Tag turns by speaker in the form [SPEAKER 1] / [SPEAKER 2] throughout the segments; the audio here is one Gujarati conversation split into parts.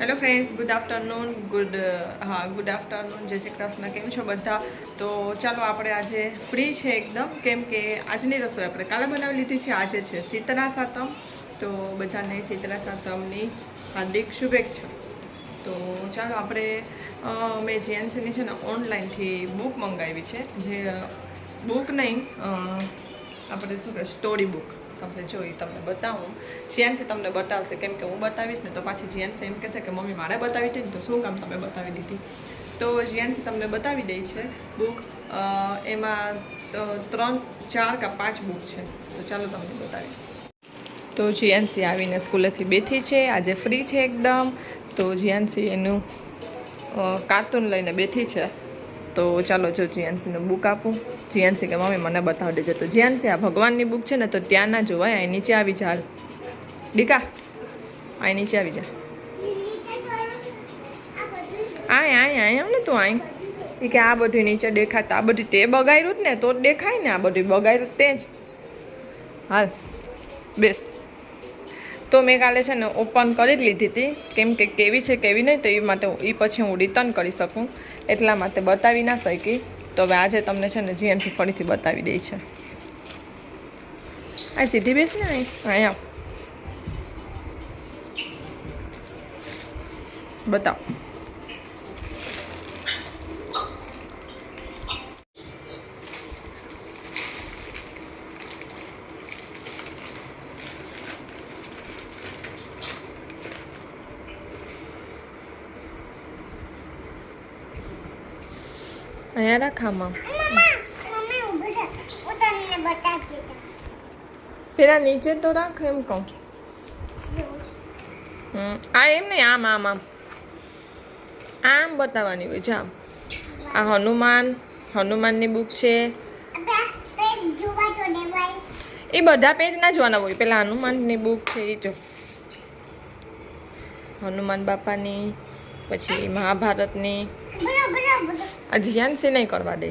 [SPEAKER 1] Hello friends, good afternoon. Good afternoon. જય શ્રી કૃષ્ણ. કેમ છો બધા? તો ચાલો આપણે આજે ફ્રી છે એકદમ, કેમ કે આજની રસોઈ આપણે કાલે બનાવી લીધી છે. આજે છે શીતળા સાતમ, તો બધાને શીતળા સાતમની હાર્દિક શુભેચ્છા. તો ચાલો આપણે મેં જેન્સીની છે ને ઓનલાઈનથી બુક મંગાવી છે. જે બુક નહીં, આપણે શું કહે, સ્ટોરી બુક. તમને જોઈ તમને બતાવું. જીયાન્સી તમને બતાવશે, કેમ કે હું બતાવીશ ને તો પાછી જીયાન્સી એમ કહેશે કે મમ્મી મારે બતાવી હતી ને તો શું કામ તમે બતાવી દીધી. તો જીયાન્સી તમને બતાવી દઈ છે બુક. એમાં 3, 4 કે 5 બુક છે. તો ચાલો તમને બતાવી. તો જીયાન્સી આવીને સ્કૂલેથી બેઠી છે, આજે ફ્રી છે એકદમ. તો જીયાન્સી એનું કાર્ટૂન લઈને બેઠી છે. તો ચાલો જો જીયાન્સીને બુક આપું. જીયાન્સી કે મમ્મી મને બતાવી દેજો. તો જીયાન્સી આ ભગવાનની બુક છે ને તો ત્યાં ના જોવાય, અહીં નીચે આવી જા. દીકા અહીં નીચે આવી જા. આય ને તું આય. એ કે આ બધું નીચે દેખાતા, આ બધું તે બગાડ્યું જ ને તો જ દેખાય ને. આ બધું બગાડ્યું તે જ. હાલ બેસ. તો મેં કાલે છે ને ઓપન કરી જ લીધી હતી, કેમ કે કેવી છે કેવી નહીં, તો એ માટે એ પછી હું રિટર્ન કરી શકું એટલા માટે બતાવી ના શકી. તો હવે આજે તમને છે ને જીએનસી ફરીથી બતાવી દઈ છે. આ સીધી બેસ ને અહીંયા બતાવ. અહીંયા રાખામાં પેલા નીચે તો રાખ એમ કહું. આ એમ નહીં, આમ આમ આમ આમ બતાવવાની હોય છે. આમ આ હનુમાનની બુક છે. એ બધા પેજ ના જોવાના હોય. પેલા હનુમાનની બુક છે એ જો, હનુમાન બાપાની, પછી મહાભારતની. આ જીયાન્સી નહીં કરવા દે.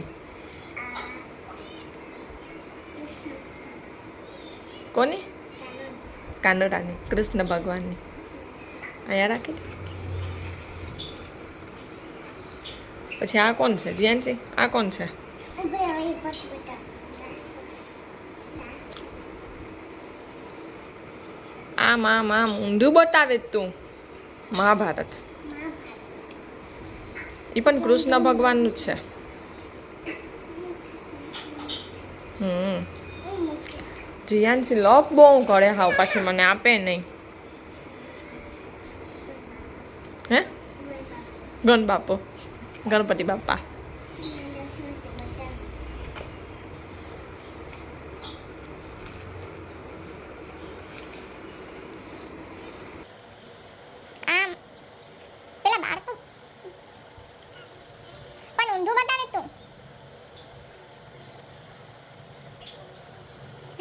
[SPEAKER 1] કોની? કાનડાની, કૃષ્ણ ભગવાનની. અહીંયા રાખી દે. પછી આ કોણ છે જીયાન્સી? આ કોણ છે? આમ આમ આમ ઊંધું બતાવે તું. મહાભારત એ પણ કૃષ્ણ ભગવાનનું જ છે. જીયાન્સી લપ બહુ કરે હાવ, પાછી મને આપે નહીં. હે ગણપતિ બાપા.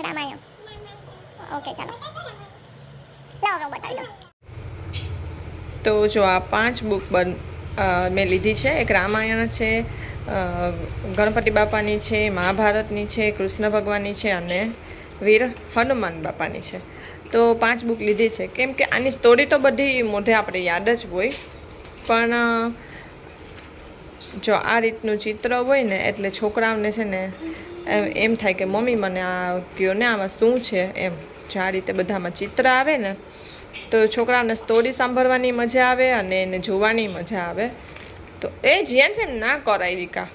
[SPEAKER 2] રામાયણ. ઓકે ચાલો લાવો હું બતાવી દઉં.
[SPEAKER 1] તો જો આ 5 બુક મેં લીધી છે. એક રામાયણ છે, ગણપતિ બાપાની છે, મહાભારતની છે, કૃષ્ણ ભગવાનની છે અને વીર હનુમાન બાપાની છે. તો 5 બુક લીધી છે, કેમ કે આની સ્ટોરી તો બધી મોઢે આપણે યાદ જ હોય, પણ જો આ રીતનું ચિત્ર હોય ને એટલે છોકરાઓને છે ને એમ થાય કે મમ્મી મને આ કહો ને આમાં શું છે એમ. જો આ રીતે બધામાં ચિત્ર આવે ને તો છોકરાઓને સ્ટોરી સાંભળવાની મજા આવે અને એને જોવાની મજા આવે. તો એ જીયાન્સી એમ ના કરાય રીકા.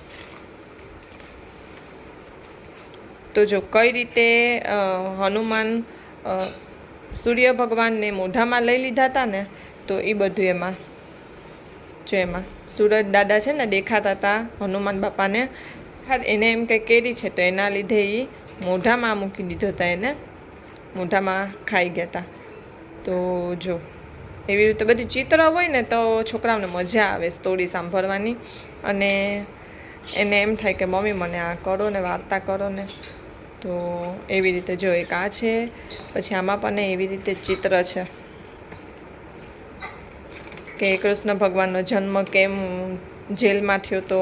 [SPEAKER 1] તો જો કઈ રીતે હનુમાન સૂર્ય ભગવાનને મોઢામાં લઈ લીધા હતા ને, તો એ બધું એમાં જો એમાં સૂરજ દાદા છે ને દેખાતા હતા હનુમાન બાપાને. એને એમ કંઈ કેરી છે તો એના લીધે એ મોઢામાં મૂકી દીધો હતા, એને મોઢામાં ખાઈ ગયા હતા. તો જો એવી રીતે બધી ચિત્ર હોય ને તો છોકરાઓને મજા આવે સ્ટોરી સાંભળવાની, અને એને એમ થાય કે મમ્મી મને આ કરો ને, વાર્તા કરો ને. તો એવી રીતે જો એક આ છે, પછી આમાં પણ એવી રીતે ચિત્ર છે કે કૃષ્ણ ભગવાનનો જન્મ કેમ જેલમાં થયો તો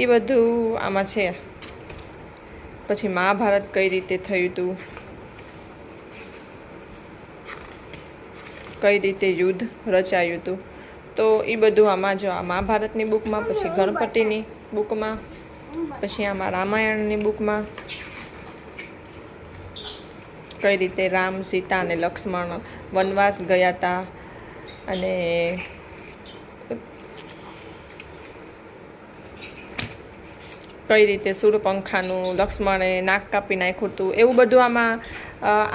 [SPEAKER 1] એ બધું આમાં છે. પછી મહાભારત કઈ રીતે થયું હતું, કઈ રીતે યુદ્ધ રચાયું હતું. તો એ બધું આમાં જો આ મહાભારતની બુકમાં, પછી ગણપતિની બુકમાં, પછી આમાં રામાયણની બુકમાં કઈ રીતે રામ, સીતા અને લક્ષ્મણ વનવાસ ગયા હતા અને કઈ રીતે સૂર્યપંખાનું લક્ષ્મણે નાક કાપી નાખ્યું હતું. એવું બધું આમાં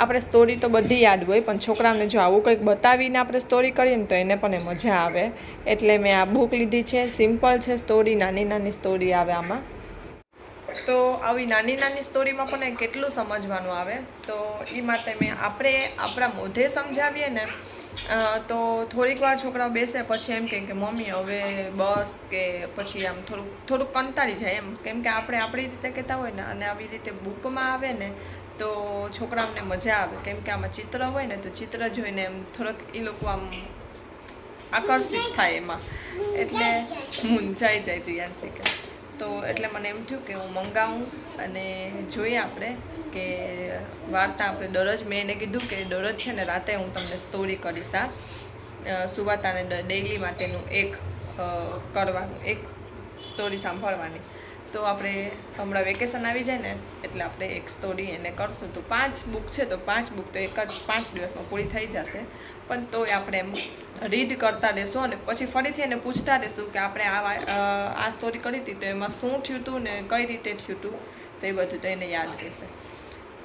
[SPEAKER 1] આપણે સ્ટોરી તો બધી યાદ હોય, પણ છોકરાઓને જો આવું કંઈક બતાવીને આપણે સ્ટોરી કરીએ ને તો એને પણ મજા આવે. એટલે મેં આ બુક લીધી છે. સિમ્પલ છે સ્ટોરી, નાની નાની સ્ટોરી આવે આમાં. તો આવી નાની નાની સ્ટોરીમાં પણ કેટલું સમજવાનું આવે. તો એ માટે મેં આપણે આપણા મોઢે સમજાવીએ ને તો થોડીક વાર છોકરાઓ બેસે, પછી એમ કહે કે મમ્મી હવે બસ, કે પછી આમ થોડુંક કંટાળી જાય એમ. કેમ કે આપણે આપણી રીતે કહેતા હોય ને અને આવી રીતે બુકમાં આવે ને તો છોકરાઓને મજા આવે. કેમ કે આમાં ચિત્ર હોય ને તો ચિત્ર જોઈને એમ થોડોક એ લોકો આમ આકર્ષિત થાય એમાં, એટલે મૂંઝાઈ જાય જીયાનસી કે. તો એટલે મને એમ થયું કે હું મંગાવું અને જોઈએ આપણે કે વાર્તા આપણે દરરોજ, મેં એને કીધું કે દરરોજ છે ને રાતે હું તમને સ્ટોરી કરીશ. સુવાતાને ડેઈલી માટેનું એક કરવાનું, એક સ્ટોરી સાંભળવાની. તો આપણે હમણાં વેકેશન આવી જાય ને એટલે આપણે એક સ્ટોરી એને કરશું. તો 5 બુક છે, તો 5 બુક તો એક જ 5 દિવસમાં પૂરી થઈ જશે. પણ તોય આપણે એમ રીડ કરતા રહેશું અને પછી ફરીથી એને પૂછતા રહેશું કે આપણે આ સ્ટોરી કરી હતી તો એમાં શું થયું હતું ને કઈ રીતે થયું હતું, તો એ બધું તો એને યાદ રહેશે.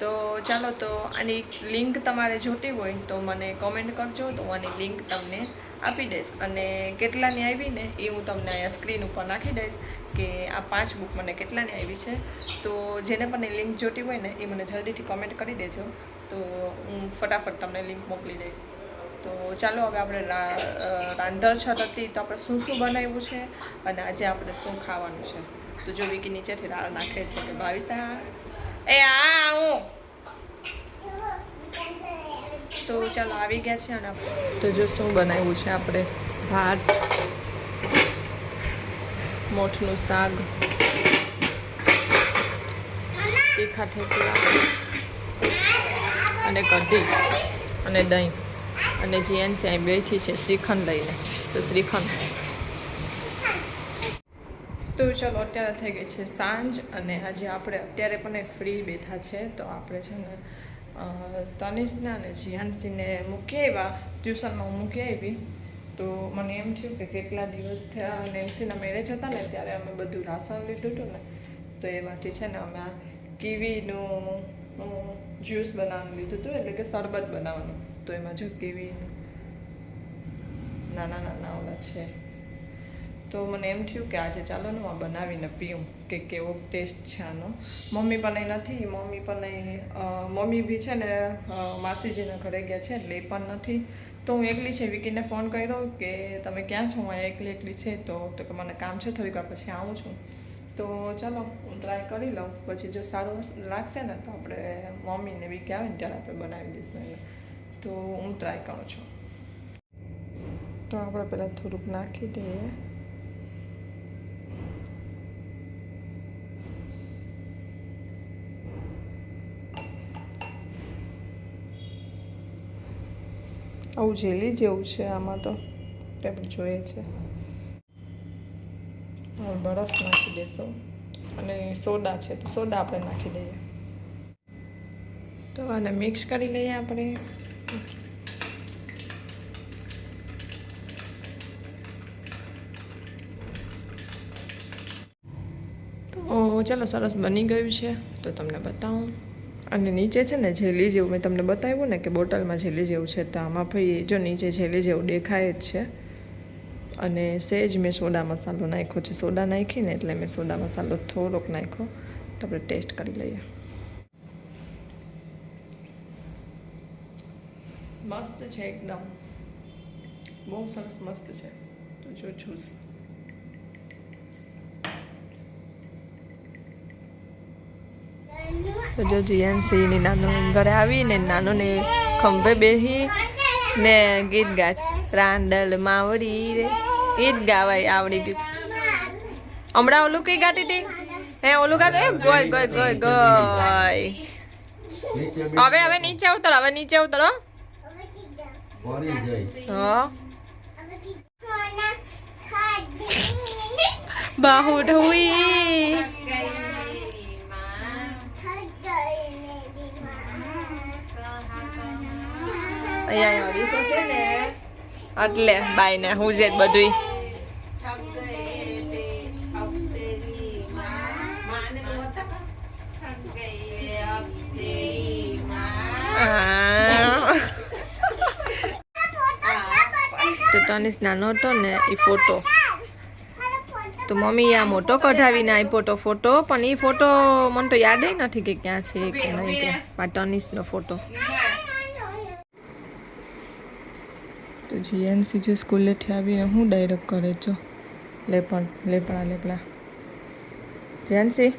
[SPEAKER 1] તો ચાલો, તો આની લિંક તમારે જોતી હોય તો મને કોમેન્ટ કરજો, તો હું આની લિંક તમને આપી દઈશ. અને કેટલાની આવી ને એ હું તમને અહીંયા સ્ક્રીન ઉપર નાખી દઈશ કે આ 5 બુક મને કેટલાની આવી છે. તો જેને પણ એ લિંક જોતી હોય ને એ મને જલ્દીથી કોમેન્ટ કરી દેજો, તો હું ફટાફટ તમને લિંક મોકલી દઈશ. તો ચાલો, હવે આપણે રાંધણછટ હતી તો આપણે શું શું બનાવ્યું છે અને આજે આપણે શું ખાવાનું છે. તો જો વિકી નીચેથી દાળ નાખે છે કે ભાવિસા હું. તો ચાલો આવી ગયા છે અને તો જો શું બનાવ્યું છે આપણે, ભાત, મોઠનું શાક, તીખા ઠેકડા અને કઢી અને દહીં. અને જીયાનસી અહીં બેઠી છે શ્રીખંડ લઈને, તો શ્રીખંડ. તો ચલો, અત્યારે થઈ ગઈ છે સાંજ અને આજે આપણે અત્યારે પણ ફ્રી બેઠા છે. તો આપણે છે ને તનિષને અને જીયાનસીને મૂકી આવ્યા, ટ્યુશનમાં હું મૂકી આવી. તો મને એમ થયું કે કેટલા દિવસ થયા નેન્સીના મેરેજ હતા ને ત્યારે અમે બધું રાશન લીધું હતું ને, તો એમાંથી છે ને અમે આ કીવીનું જ્યુસ બનાવવાનું લીધું હતું, એટલે કે શરબત બનાવવાનું. તો એમાં જો કીવીનું નાના નાના ઓલા છે. તો મને એમ થયું કે આજે ચાલો ને હું બનાવીને પીવું કે કેવો ટેસ્ટ છે આનો. મમ્મી પણ અહીં નથી, મમ્મી બી છે ને માસીજીના ઘરે ગયા છે એટલે એ પણ નથી. તો હું એકલી છે. વિકીને ફોન કર્યો કે તમે ક્યાં છો, હું એકલી છે. તો કે મને કામ છે, થોડીક વાર પછી આવું છું. તો ચાલો હું ટ્રાય કરી લઉં, પછી જો સારું લાગશે ને તો આપણે મમ્મીને વિકી આવે ને ત્યારે આપણે બનાવી દઈશું એને. તો હું ટ્રાય કરું છું. તો આપણે પહેલાં થોડુંક નાખી દઈએ. આવું જેલી જેવું છે આમાં, તો આપણે જોઈએ છે. હવે બરફ નાખી દઈશું અને સોડા છે તો સોડા આપણે નાખી દઈએ. તો આને મિક્સ કરી લઈએ આપણે. તો ચાલો, સરસ બની ગયું છે. તો તમને બતાવું. અને નીચે છે ને જેલી જેવું મેં તમને બતાવ્યું ને કે બોટલમાં જેલી જેવું છે, તો આમાં ભાઈ જો નીચે જેલી જેવું દેખાય જ છે. અને સહેજ મેં સોડા મસાલો નાખ્યો છે. સોડા નાખીને એટલે મેં સોડા મસાલો થોડોક નાખ્યો. તો આપણે ટેસ્ટ કરી લઈએ. મસ્ત છે એકદમ, બહુ સરસ મસ્ત છે. તો જો જ્યુસ તો જો જીયાનસીની નાનું ઘરે આવીને નાનુને ખંભે બેસી ને ગીત ગાય છે. રાંડલ માવડી રે ગીત ગાવાય આવડી ગયું છે. હમણાં ઓલું કઈ ગાતી હતી? હે ઓલું ગાતું ગોય ગોય ગોય ગોય. હવે નીચે ઉતરો, હવે નીચે ઉતરો.
[SPEAKER 3] પરી ગઈ.
[SPEAKER 1] હા બાહુડ હુઈ અહીંયા ડીશો છે ને એટલે બાઈ ને હું જે બધું તો તનિષ નાનો હતો ને એ ફોટો તો મમ્મી આ મોટો કઢાવીને આપ્યો ફોટો પણ એ ફોટો મને તો યાદ નથી કે ક્યાં છે કે નહીં કે આ તનિષનો ફોટો તો જીએનસી જે સ્કૂલેથી આવીને હું ડાયરેક્ટ કરે છો લેપડા જીએનસી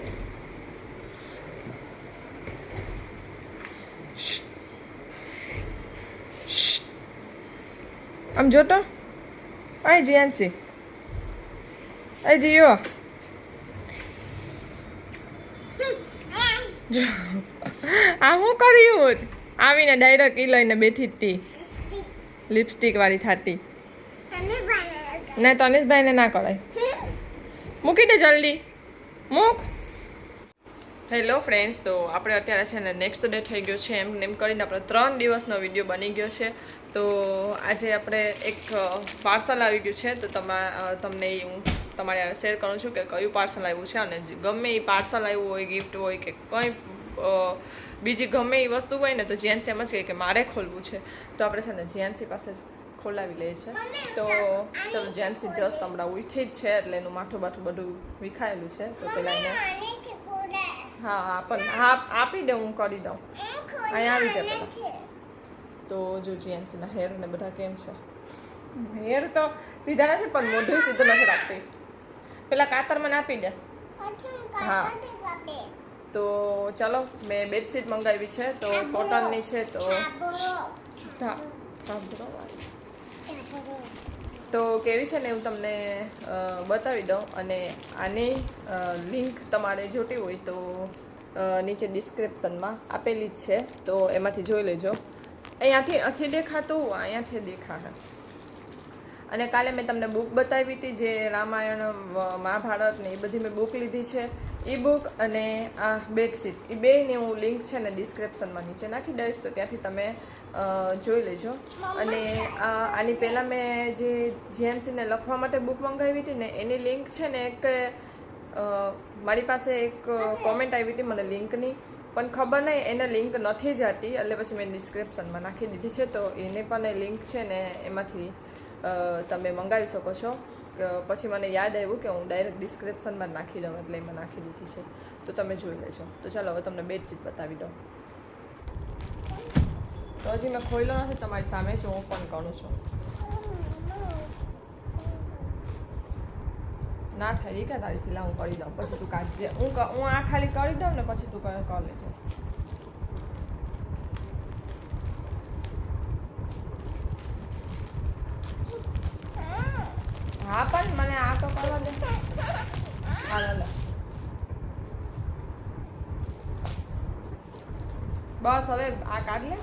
[SPEAKER 1] આમ જોતો આય જીએનસી આય જીઓ આ હું કર્યું જ આવીને ડાયરેક્ટ ઈ લઈને બેઠી હતી લિપસ્ટિક વાળી થાતી ના તનિષભાઈને ના કરાય મૂકી દે જલ્દી મૂક હેલો ફ્રેન્ડ્સ તો આપણે અત્યારે છે ને નેક્સ્ટ ડે થઈ ગયો છે એમ કરીને આપણે 3 દિવસનો વિડીયો બની ગયો છે તો આજે આપણે એક પાર્સલ આવી ગયું છે તો તમને હું તમારી યાર શેર કરું છું કે કયું પાર્સલ આવ્યું છે અને ગમે એ પાર્સલ આવ્યું હોય ગિફ્ટ હોય કે કંઈ બીજી ગમે એ વસ્તુ હોય ને તો જીએનસી એમ જ કહે કે મારે ખોલવું છે તો આપણે છે ને જીએનસી પાસે ખોલાવી લઈએ છે તો ચલો જીએનસી જસ્ટ હમણાં ઉઠી જ છે એટલે એનું માથું બાઠું બધું વિખાયેલું છે તો પહેલાં એને હા પણ હા આપી દઉં હું કરી દઉં અહીંયા આવી જાય પહેલાં તો જો જીએનસીના હેર ને બધા કેમ છે હેર તો સીધા નથી પણ મોઢું સીધું નથી રાખતી પેલા કાતર મને આપી દે હા તો ચાલો મેં બેડશીટ મંગાવી છે તો કોટનની છે તો કેવી છે ને હું તમને બતાવી દઉં અને આની લિંક તમારે જોતી હોય તો નીચે ડિસ્ક્રિપ્શનમાં આપેલી જ છે તો એમાંથી જોઈ લેજો અહીંયાથી દેખાતું અહીંયાથી દેખાશે અને કાલે મેં તમને બુક બતાવી હતી જે રામાયણ મહાભારત ને એ બધી મેં બુક લીધી છે ઈ બુક અને આ બેડશીટ એ બેની હું લિંક છે ને ડિસ્ક્રિપ્શનમાં નીચે નાખી દઈશ તો ત્યાંથી તમે જોઈ લેજો અને આની પહેલાં મેં જે જીએનસીને લખવા માટે બુક મંગાવી હતી ને એની લિંક છે ને એક મારી પાસે એક કોમેન્ટ આવી હતી મને લિંકની પણ ખબર નહીં એને લિંક નથી જતી એટલે પછી મેં ડિસ્ક્રિપ્શનમાં નાખી દીધી છે તો એને પણ એ લિંક છે ને એમાંથી તમે મંગાવી શકો છો પછી મને યાદ આવ્યું કે હું ડાયરેક્ટ ડિસ્ક્રિપ્શનમાં નાખી દઉં એટલે એમાં નાખી દીધી છે તો તમે જોઈ લેજો તો ચાલો હવે તમને બેડશીટ બતાવી દઉં તો હજી મેં ખોલ્યો નથી તમારી સામે જ હું પણ કરું છું ના થઈ કે તારી પેલા હું કરી દઉં પછી તું કાઢજે હું આ ખાલી કરી દઉં ને પછી તું કરી લેજે હા પણ મને આ તો કરવા દે હાલો બસ હવે આ કાઢ લે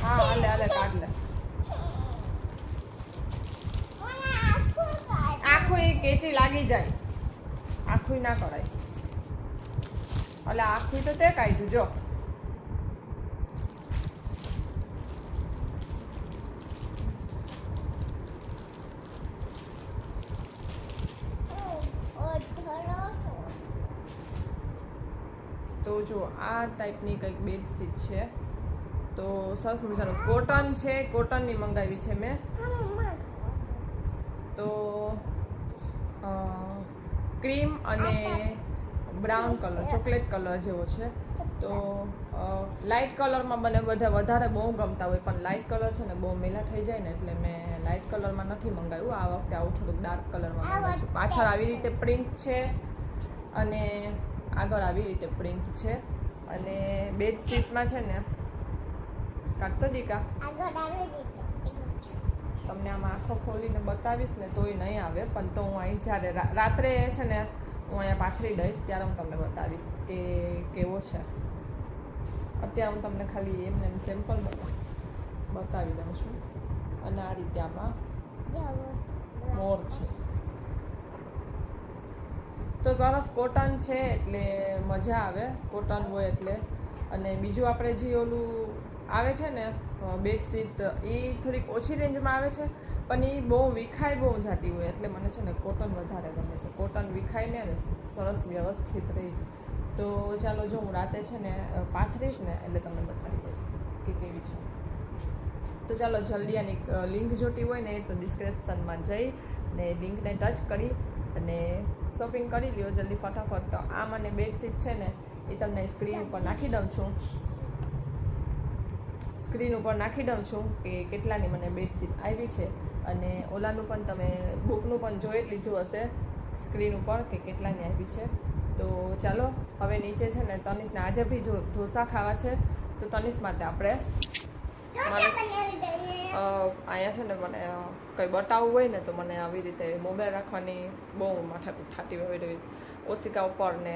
[SPEAKER 1] હા હાલે કાઢ લે આખું એ કેચી લાગી જાય આખું ના કરાય એટલે આખું તો તે કાઢ્યું જો તો જો આ ટાઈપની કંઈક બેડશીટ છે તો સરસ મજાનું કોટન છે કોટનની મંગાવી છે મેં તો ક્રીમ અને બ્રાઉન કલર ચોકલેટ કલર જેવો છે તો લાઇટ કલરમાં મને બધા વધારે બહુ ગમતા હોય પણ લાઇટ કલર છે ને બહુ મેલા થઈ જાય ને એટલે મેં લાઇટ કલરમાં નથી મંગાવ્યું આ વખતે આવું થોડુંક ડાર્ક કલરમાં મંગાવ્યું છે પાછળ આવી રીતે પ્રિન્ટ છે અને આગળ આવી રીતે પ્રિન્ટ છે અને બેડશીટમાં છે ને કાઢતો દીકા તમને આમાં આંખો ખોલીને બતાવીશ ને તોય નહીં આવે પણ તો હું અહીં જ્યારે રાત્રે છે ને હું અહીંયા પાથરી દઈશ ત્યારે હું તમને બતાવીશ કે કેવો છે અત્યારે હું તમને ખાલી એમને સેમ્પલ બતાવી દઉં છું. અને આ રીતે આમાં મોર છે. તો સરસ કોટન છે એટલે મજા આવે, કોટન હોય એટલે. અને બીજું આપણે જે ઓલું આવે છે ને બેડશીટ, એ થોડીક ઓછી રેન્જમાં આવે છે, પણ એ બહુ વિખાય બહુ જાતી હોય, એટલે મને છે ને કોટન વધારે ગમે છે. કોટન વિખાય ને અને સરસ વ્યવસ્થિત રહી. તો ચાલો જો હું રાતે છે ને પાથરીશ ને એટલે તમને બતાવી દઈશ કે કેવી છે. તો ચાલો જલ્દી આની લિંક જોતી હોય ને તો ડિસ્ક્રિપ્શનમાં જઈ ને લિંકને ટચ કરી અને શોપિંગ કરી લ્યો જલ્દી ફટાફટ. તો આ મને બેડશીટ છે ને એ તમને સ્ક્રીન ઉપર નાખી દઉં છું, કે કેટલાની મને બેડશીટ આવી છે. અને ઓલાનું પણ તમે બુકનું પણ જોઈ લીધું હશે સ્ક્રીન ઉપર કે કેટલાની આવી છે. તો ચાલો હવે નીચે છે ને તનિષને આજે બી જો ઢોસા ખાવા છે, તો તનિષ માટે આપણે અહીંયા છે ને મને કંઈ બતાવવું હોય ને તો મને આવી રીતે મોબાઈલ રાખવાની બહુ માથાકૂટ થતી હોય, ઓશિકા ઉપર ને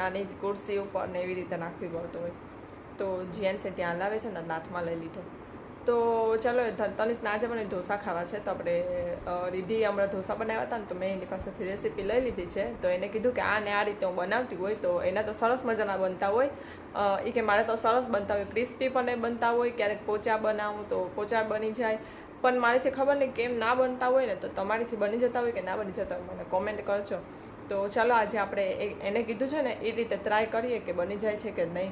[SPEAKER 1] નાની કુર્સી ઉપર ને એવી રીતે નાખવી પડતું હોય. તો જીએનસે ત્યાં લાવે છે ને દાંતમાં લઈ લીધો. તો ચાલો તનિષને આજે મને ઢોસા ખાવા છે. તો આપણે રીધિ હમણાં ઢોસા બનાવ્યા હતા ને તો મેં એની પાસેથી રેસીપી લઈ લીધી છે. તો એને કીધું કે આ ને આ રીતે હું બનાવતી હોય તો એના તો સરસ મજાના બનતા હોય. એ કે મારે તો સરસ બનતા હોય, ક્રિસ્પી પણ બનતા હોય, ક્યારેક પોચા બનાવું તો પોચા બની જાય. પણ મારીથી ખબર નહીં કેમ ના બનતા હોય ને, તો તમારીથી બની જતા હોય કે ના બની જતા હોય મને કોમેન્ટ કરજો. તો ચાલો આજે આપણે એને કીધું છે ને એ રીતે ટ્રાય કરીએ કે બની જાય છે કે નહીં.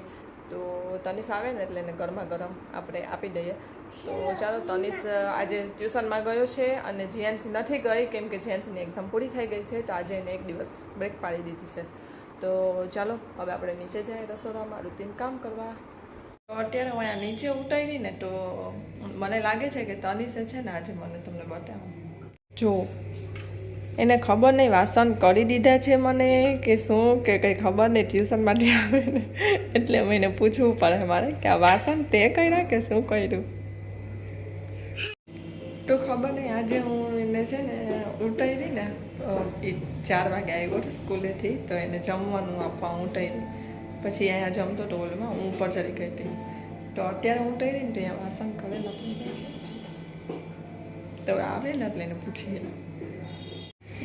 [SPEAKER 1] તો તનિષ આવે ને એટલે એને ગરમા ગરમ આપણે આપી દઈએ. તો ચાલો તનિષ આજે ટ્યુશનમાં ગયો છે અને જીએનસી નથી ગઈ કેમ કે જીએનસીની એક્ઝામ પૂરી થઈ ગઈ છે. તો આજે એને એક દિવસ બ્રેક પાડી દીધી છે. તો ચાલો હવે આપણે નીચે જઈએ રસોડામાં રૂટીન કામ કરવા. તો અત્યારે હું અહીંયા નીચે ઉતારી ને તો મને લાગે છે કે તનિષે છે ને આજે મને તમને બતાવું જો એને ખબર નહીં વાસણ કરી દીધા છે મને કે શું કે કંઈ ખબર નહીં. ટ્યુશનમાંથી આવે ને એટલે મને પૂછવું પડે મારે કે આ વાસણ તે કર્યા કે શું કર્યું. તો ખબર નહીં આજે હું એને છે ને ઉઠાવી ને એ 4 વાગે આવ્યો સ્કૂલેથી તો એને જમવાનું આપવા ઉઠાવી. પછી અહીંયા જમતો તો ઓલમાં હું ઉપર ચડી ગઈ હતી. તો અત્યારે ઉઠાવી ને તો અહીંયા વાસણ કરેલા પણ છે. તો આવે ને એટલે એને પૂછીએ.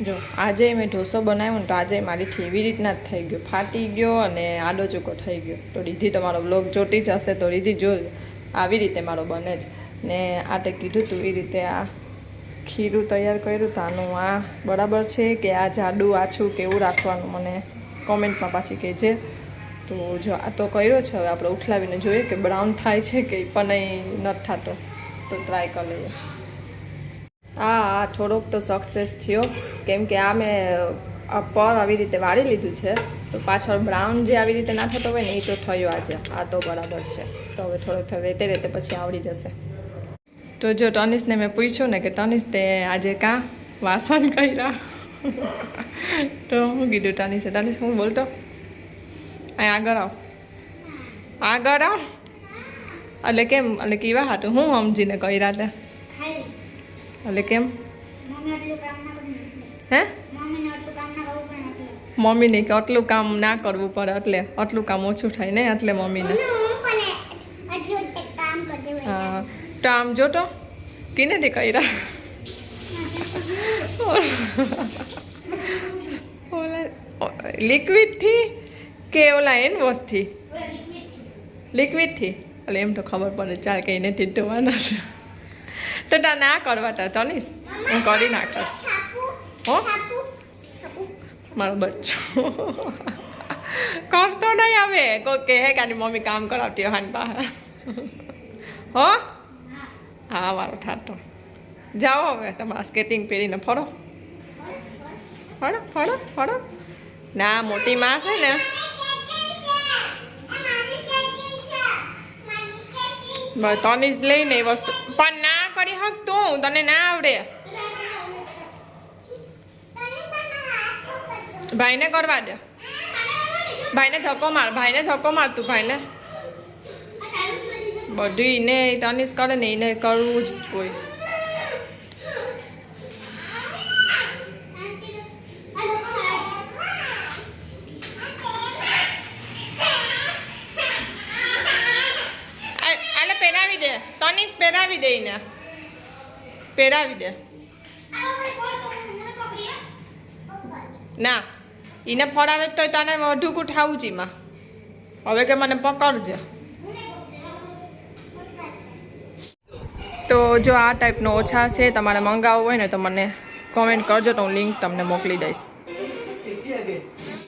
[SPEAKER 1] જો આજે મેં ઢોસો બનાવ્યો ને તો આજે મારીથી એવી રીતના જ થઈ ગયો, ફાટી ગયો અને આડો ચૂકો થઈ ગયો. તો રીધિ તો મારો બ્લોગ જોતી જ હશે તો રીધિ જો આવી રીતે મારો બને જ. ને આ તે કીધું તું એ રીતે આ ખીરું તૈયાર કર્યું તો આનું આ બરાબર છે કે આ જાડું આછું કેવું રાખવાનું મને કોમેન્ટમાં પાછી કહેજે. તો જો આ તો કર્યો છે, હવે આપણે ઉઠલાવીને જોઈએ કે બ્રાઉન થાય છે કે પણ નહીં નથી થતો. તો ટ્રાય કરી લઈએ. હા થોડોક તો સક્સેસ થયો કેમ કે આ મેં પર આવી રીતે વાળી લીધું છે. તો પાછળ બ્રાઉન જે આવી રીતે ના થતો હોય ને એ તો થયો આજે. આ તો બરાબર છે. તો હવે થોડોક રહેતે રહેતે પછી આવડી જશે. તો જો તનિષને મેં પૂછ્યું ને કે તનિષ તે આજે કાં વાસણ કર્યા તો હું કીધું તનિષે. તનિષ હું બોલતો અહીં આગળ આવ એટલે કેમ એટલે કેવા હાટું હું સમજીને કર્યા હતા એટલે કેમ હે મમ્મીને કે આટલું કામ ના કરવું પડે એટલે આટલું કામ ઓછું થાય ને એટલે મમ્મીને. હા તો આમ જો તો કીનેથી કર્યા ઓલા લિક્વિડથી કે ઓલા હેન્ડ વોશથી? લિક્વિડથી એટલે એમ તો ખબર પડે ચાલ કે એનેથી જ ધોવાના છે. તો તા ના કરવા તા તનિષ હું કરી નાખ હો મારો બચ્ચો કરતો નહીં આવે કોઈ કહે કે આની મમ્મી કામ કરાવતી હોય ને પાસે હો. હા મારો ઠાઠો જાઓ હવે તમારા સ્કેટિંગ પહેરીને ફરો ફરો ફરો ફરો. ના મોટી માં છે ને બસ તનિષ લઈને એ વસ્તુ પણ ના કરી હક તું તને ના આવડે. ભાઈને કરવા દે, ભાઈને ધક્કો માર તું ભાઈને. બધું એને તનિષ કરે ને એને કરવું જ હોય. નીસ પહેરાવી દે ને પહેરાવી દે ના એને ફળાવે તો તને ઢૂકું ઠાવું છે માં હવે કે મને પકડજે તો જો આ ટાઈપનો ઓછા છે તમારે મંગાવવું હોય ને તો મને કોમેન્ટ કરજો તો હું લિંક તમને મોકલી દઈશ